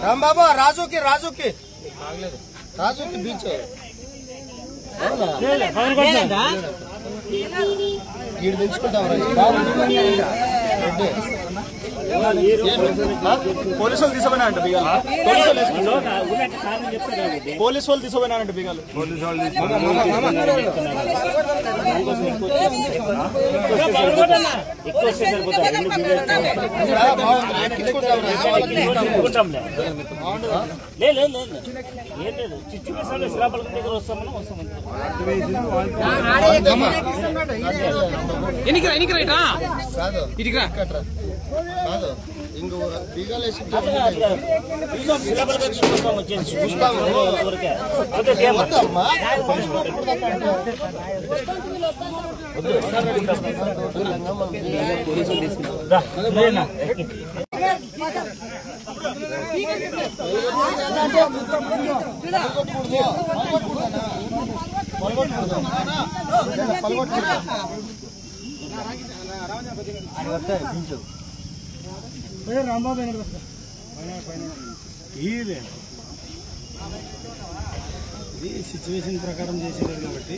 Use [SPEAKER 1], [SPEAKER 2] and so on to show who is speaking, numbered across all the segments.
[SPEAKER 1] రాంబాబు రాజుకి బీచ్ ఈడు పెంచుకుంటాం పోలీసు వాళ్ళు తీసుకోపోయినారంట బిగాలు పోలీసు వాళ్ళు తీసుకోపోయినారంట బిగాలు కాదు ఇంకో బీగాలేసి రాంబాబు ఇది సిచ్యువేషన్ ప్రకారం చేసేది కాబట్టి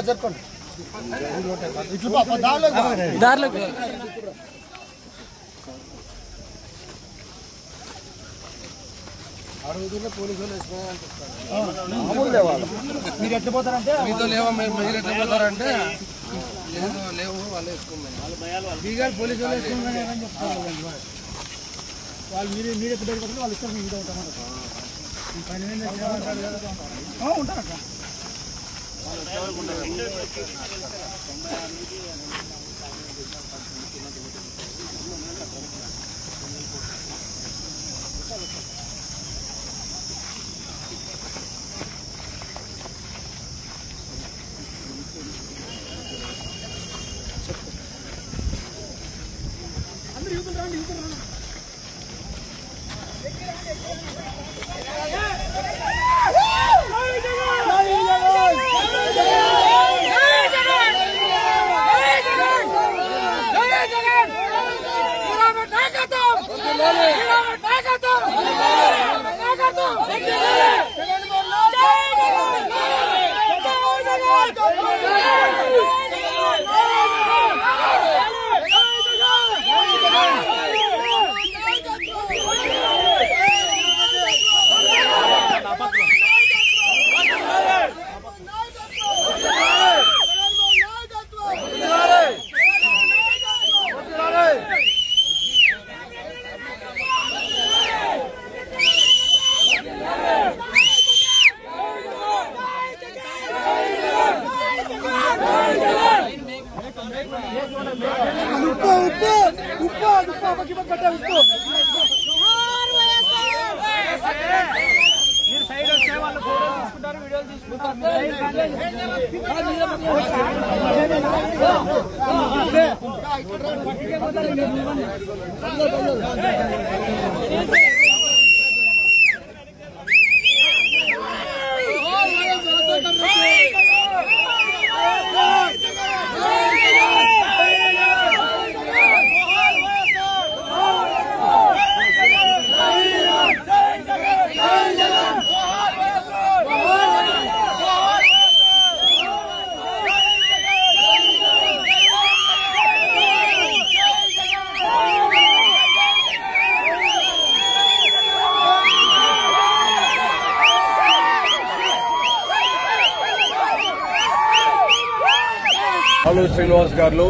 [SPEAKER 1] జరుకోండి దారిలో పోలీసు వాళ్ళు మీరు ఎట్లా పోతారంటే మీతో లేవా మీరు ఎట్లా పోతారంటే లేవు వాళ్ళు వేసుకోమని బీగారు పోలీసు వాళ్ళు వేసుకోమని ఏమని చెప్తారు వాళ్ళు మీరు ఎక్కడ పెట్టుకుంటే వాళ్ళు ఇస్తారు మీద ఉంటామన్నారు ఉంటారు అక్క
[SPEAKER 2] శ్రీనివాస్ గారు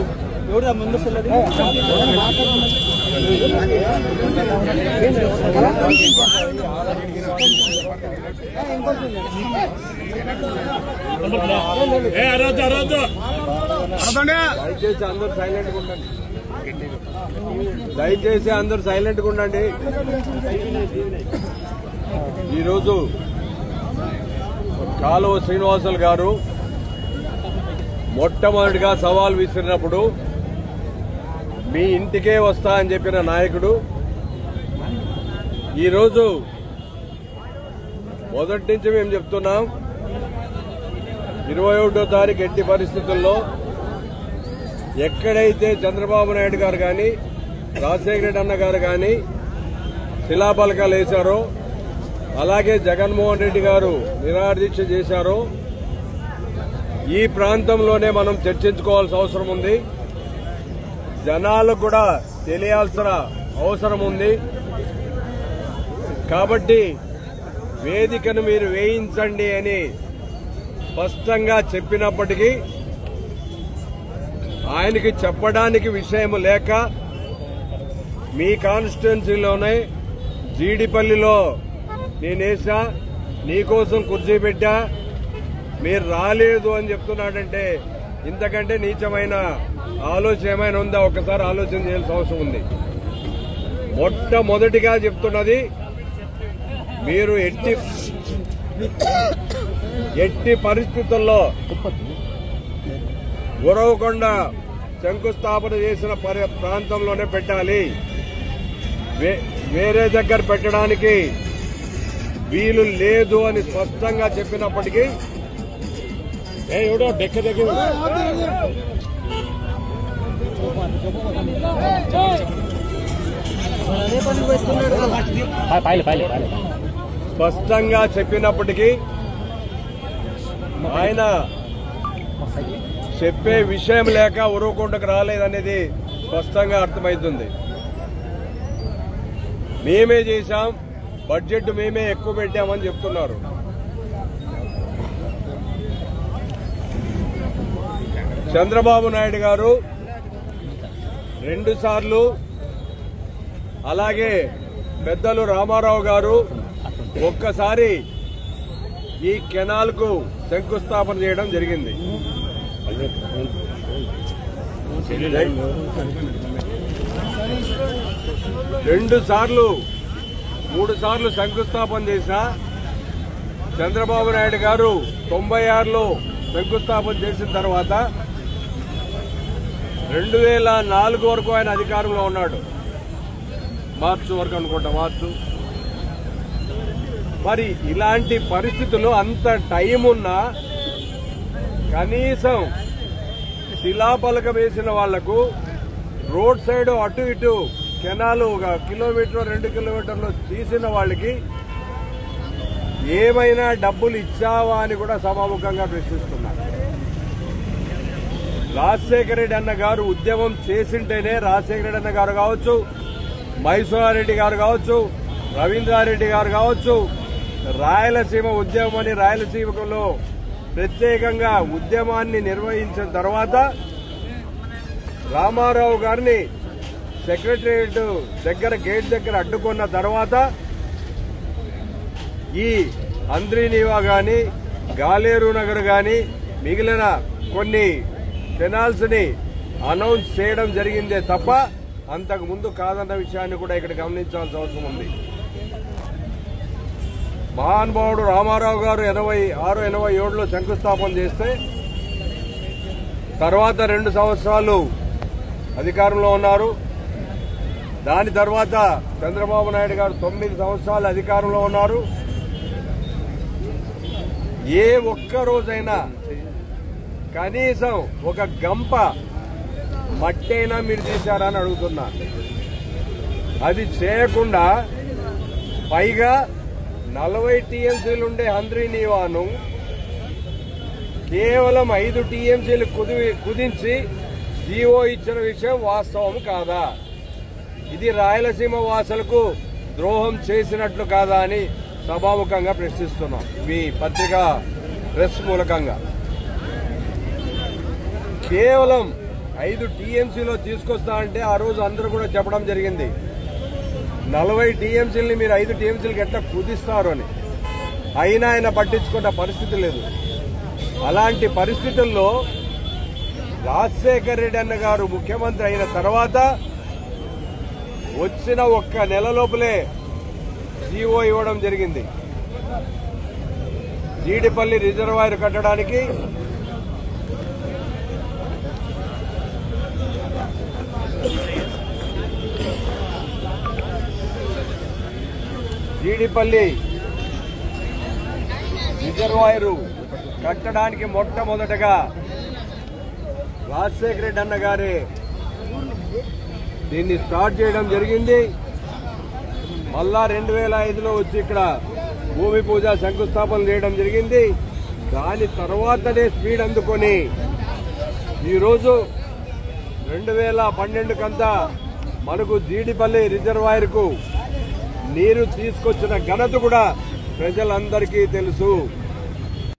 [SPEAKER 2] దయచేసి అందరూ సైలెంట్గా ఉండండి. ఈరోజు కాలువ శ్రీనివాసులు గారు మొట్టమొదటిగా సవాల్ విసిరినప్పుడు మీ ఇంటికే వస్తా అని చెప్పిన నాయకుడు ఈరోజు మొదటి నుంచి మేము చెప్తున్నాం 21వ తారీఖు ఎట్టి పరిస్థితుల్లో ఎక్కడైతే చంద్రబాబు నాయుడు గారు కానీ రాజశేఖర రెడ్డి అన్న గారు కానీ శిలాఫలకాలు వేశారో, అలాగే జగన్మోహన్ రెడ్డి గారు నిరాదీక్ష చేశారో ఈ ప్రాంతంలోనే మనం చర్చించుకోవాల్సిన అవసరం ఉంది. జనాలకు కూడా తెలియాల్సిన అవసరం ఉంది. కాబట్టి వేదికను మీరు వేయించండి అని స్పష్టంగా చెప్పినప్పటికీ ఆయనకి చెప్పడానికి విషయం లేక మీ కాన్స్టిట్యున్సీలోనే జీడిపల్లిలో నేనేసా, నీకోసం కుర్చీ పెట్టా, మీరు రాలేదు అని చెప్తున్నాడంటే ఇంతకంటే నీచమైన ఆలోచన ఏమైనా ఉందా? ఒక్కసారి ఆలోచన చేయాల్సిన అవసరం ఉంది. మొట్టమొదటిగా చెప్తున్నది, మీరు ఎట్టి పరిస్థితుల్లో ఉరవకొండ శంకుస్థాపన చేసిన ప్రాంతంలోనే పెట్టాలి, వేరే దగ్గర పెట్టడానికి వీలు లేదు అని స్పష్టంగా చెప్పినప్పటికీ స్పష్టంగా చెప్పినప్పటికీ ఆయన చెప్పే విషయం లేక ఉరవకొండకు రాలేదనేది స్పష్టంగా అర్థమవుతుంది. మేమే చేశాం, బడ్జెట్ మేమే ఎక్కువ పెట్టామని చెప్తున్నారు. చంద్రబాబు నాయుడు గారు 2 సార్లు, అలాగే పెద్దలు రామారావు గారు ఒక్కసారి ఈ కెనాల్ కు శంకుస్థాపన చేయడం జరిగింది. 2 సార్లు 3 సార్లు శంకుస్థాపన చేశా. చంద్రబాబు నాయుడు గారు 96లో శంకుస్థాపన చేసిన తర్వాత 2004 వరకు ఆయన అధికారంలో ఉన్నాడు. మార్చి వరకు అనుకుంటా, మార్చి. మరి ఇలాంటి పరిస్థితుల్లో అంత టైం ఉన్నా కనీసం శిలాఫలకం వేసిన వాళ్లకు రోడ్ సైడ్ అటు ఇటు కెనాలు 1 కిలోమీటర్ 2 కిలోమీటర్లు తీసిన వాళ్ళకి ఏమైనా డబ్బులు ఇచ్చావా అని కూడా సభాముఖంగా ప్రశ్నిస్తున్నారు. రాజశేఖర రెడ్డి అన్న గారు ఉద్యమం చేసింటేనే రాజశేఖర రెడ్డి అన్న గారు కావచ్చు, మైసూరారెడ్డి గారు కావచ్చు, రవీంద్రారెడ్డి గారు కావచ్చు, రాయలసీమ ఉద్యమం అని రాయలసీమలో ప్రత్యేకంగా ఉద్యమాన్ని నిర్వహించిన తర్వాత రామారావు గారిని సెక్రటరియట్ దగ్గర గేట్ దగ్గర అడ్డుకున్న తర్వాత ఈ అంద్రీనీవా గాని, గాలేరు నగర్ గాని, మిగిలిన కొన్ని కెనాల్స్ ని అనౌన్స్ చేయడం జరిగిందే తప్ప అంతకు ముందు కాదన్న విషయాన్ని కూడా ఇక్కడ గమనించాల్సిన అవసరం ఉంది. మహానుభావుడు రామారావు గారు 86, 87లో శంకుస్థాపన చేస్తే తర్వాత 2 సంవత్సరాలు అధికారంలో ఉన్నారు. దాని తర్వాత చంద్రబాబు నాయుడు గారు 9 సంవత్సరాలు అధికారంలో ఉన్నారు. ఏ ఒక్క రోజైనా కనీసం ఒక గంప మట్టైనా మీరు తీశారని అడుగుతున్నా. అది చేయకుండా పైగా 40 టీఎంసీలుండే హంద్రీనీవాను కేవలం 5 టీఎంసీలు కుదించి జీవో ఇచ్చిన విషయం వాస్తవం కాదా? ఇది రాయలసీమ వాసులకు ద్రోహం చేసినట్లు కాదా అని సభాముఖంగా ప్రశ్నిస్తున్నాం మీ పత్రికా ప్రెస్ మూలకంగా. కేవలం 5 టీఎంసీలో తీసుకొస్తా అంటే ఆ రోజు అందరూ కూడా చెప్పడం జరిగింది 40 టీఎంసీలని మీరు 5 టీఎంసీలకు ఎట్లా కుదిస్తారు అని. అయినా ఆయన పట్టించుకున్న పరిస్థితి లేదు. అలాంటి పరిస్థితుల్లో రాజశేఖర రెడ్డి అన్న గారు ముఖ్యమంత్రి అయిన తర్వాత వచ్చిన ఒక్క నెల లోపలే జీవో ఇవ్వడం జరిగింది. జీడిపల్లి రిజర్వాయర్ కట్టడానికి జీడిపల్లి రిజర్వాయరు కట్టడానికి మొట్టమొదటగా రాజశేఖర రెడ్డి అన్న గారే దీన్ని స్టార్ట్ చేయడం జరిగింది. మళ్ళా 2005లో వచ్చి ఇక్కడ భూమి పూజ శంకుస్థాపన చేయడం జరిగింది. దాని తర్వాతనే స్పీడ్ అందుకొని ఈరోజు 2012 కంతా మనకు జీడిపల్లి రిజర్వాయర్ కు నీరు తీసుకొచ్చిన ఘనత కూడా ప్రజలందరికీ తెలుసు.